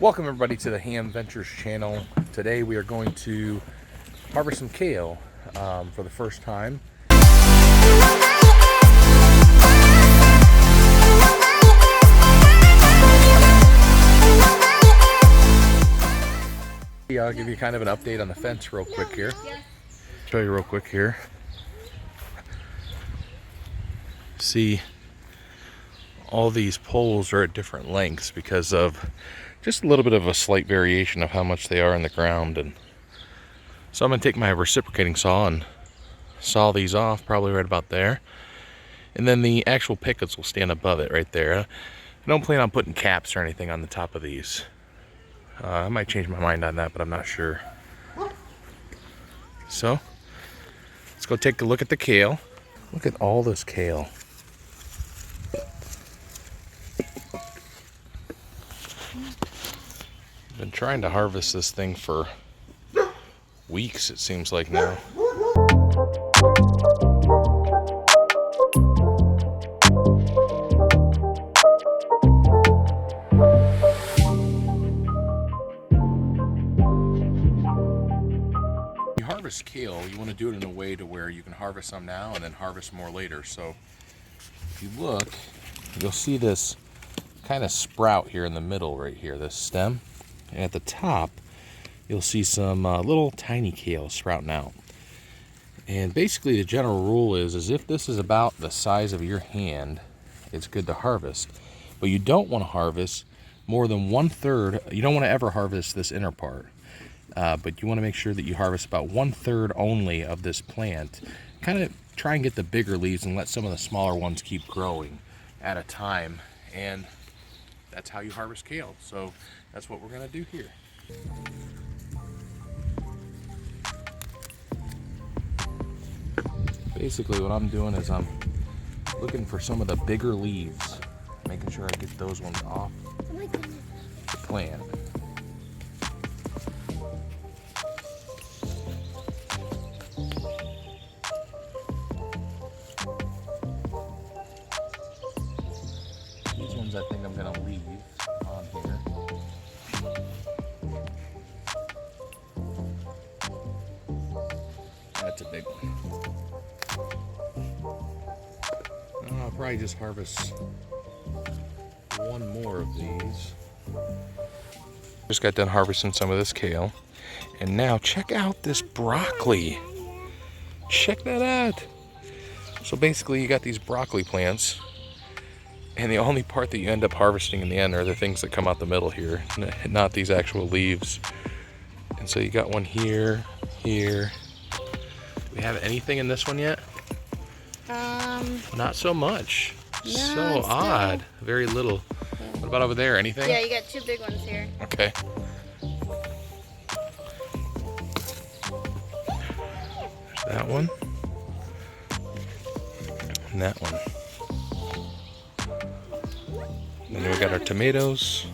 Welcome everybody to the Ham Ventures channel. Today we are going to harvest some kale for the first time. Yeah, I'll give you kind of an update on the fence real quick here. Show you real quick here. See, all these poles are at different lengths because of just a little bit of a slight variation of how much they are in the ground. And so I'm going to take my reciprocating saw and saw these off probably right about there. And then the actual pickets will stand above it right there. I don't plan on putting caps or anything on the top of these. I might change my mind on that, but I'm not sure. So let's go take a look at the kale. Look at all this kale. Been trying to harvest this thing for weeks, it seems like now. You harvest kale, you want to do it in a way to where you can harvest some now and then harvest more later. So if you look, you'll see this kind of sprout here in the middle right here, this stem. And at the top, you'll see some little tiny kale sprouting out. And basically the general rule is if this is about the size of your hand, it's good to harvest. But you don't want to harvest more than 1/3. You don't want to ever harvest this inner part. But you want to make sure that you harvest about 1/3 only of this plant. Kind of try and get the bigger leaves and let some of the smaller ones keep growing at a time. And that's how you harvest kale. So that's what we're going to do here. Basically what I'm doing is I'm looking for some of the bigger leaves, making sure I get those ones off the plant. These ones I think I'm going to leave on here. That's a big one. I'll probably just harvest one more of these. Just got done harvesting some of this kale. And now check out this broccoli. Check that out. So basically you got these broccoli plants. And the only part that you end up harvesting in the end are the things that come out the middle here, not these actual leaves. And so you got one here, here. Do we have anything in this one yet? Not so much. No, so odd. Very little. What about over there? Anything? Yeah, you got two big ones here. Okay. There's that one. And that one. And then we got our tomatoes.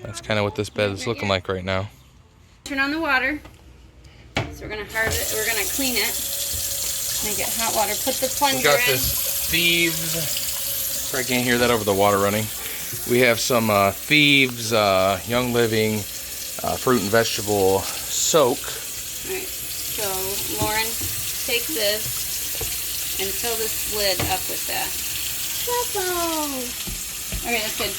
That's kind of what this bed is looking like right now. Turn on the water. So we're gonna harvest. We're gonna clean it. Make it hot water. Put the plunger in. We got this Thieves. Probably can't hear that over the water running. We have some Thieves Young Living fruit and vegetable soak. All right. So Lauren, take this and fill this lid up with that. Okay, that's good.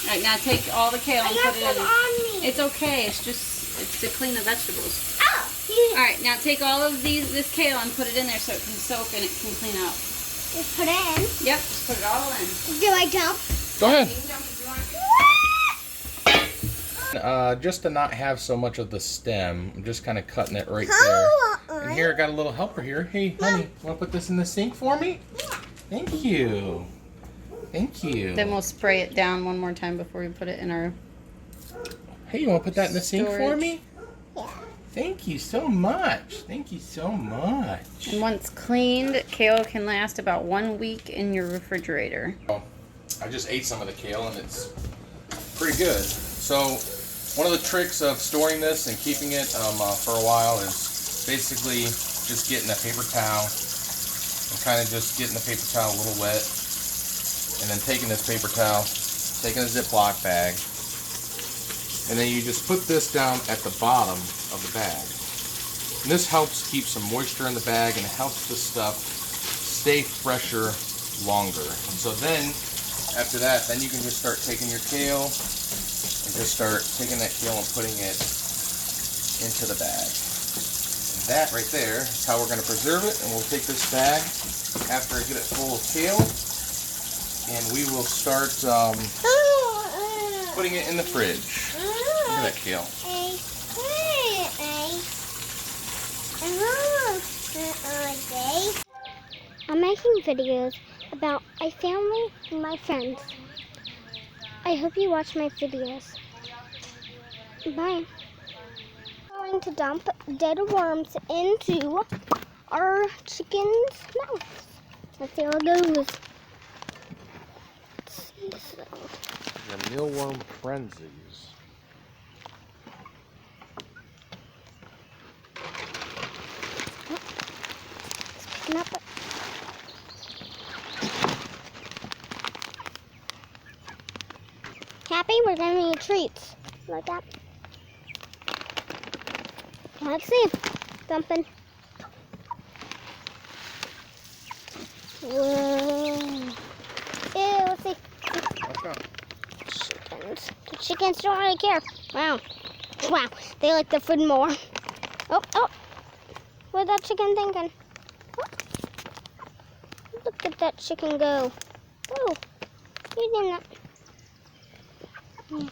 All right, now take all the kale and put it in. It's okay. It's to clean the vegetables. All right, now take all of this kale and put it in there so it can soak and it can clean out. Just put it in? Yep, just put it all in. Do I jump? Go ahead. You can jump if you want. Just to not have so much of the stem, I'm just kind of cutting it right there. And here I got a little helper here. Hey, honey, want to put this in the sink for me? Thank you. Thank you. Then we'll spray it down one more time before we put it in our... Hey, you want to put that in the sink for storage. me? Yeah. Thank you so much. Thank you so much. And once cleaned, kale can last about 1 week in your refrigerator. I just ate some of the kale and it's pretty good. So one of the tricks of storing this and keeping it for a while is basically just getting a paper towel and kind of just getting the paper towel a little wet and then taking this paper towel, taking a Ziploc bag, and then you just put this down at the bottom of the bag. And this helps keep some moisture in the bag and it helps the stuff stay fresher longer. And so then, after that, then you can just start taking your kale and just start taking that kale and putting it into the bag. And that right there is how we're going to preserve it. And we'll take this bag after I get it full of kale and we will start putting it in the fridge. Look at that kale. I'm making videos about my family and my friends. I hope you watch my videos. Bye. I'm going to dump dead worms into our chicken's mouths. Let's see how it goes. The mealworm frenzies. Picking up. Happy? We're gonna need treats. Like that. Let's see. Dumping. Whoa. Ew, let's see. Chickens. The chickens don't really care. Wow. Wow. They like the food more. Oh, oh. Where'd that chicken thinking? Oh. Look at that chicken go. Whoa. You did not.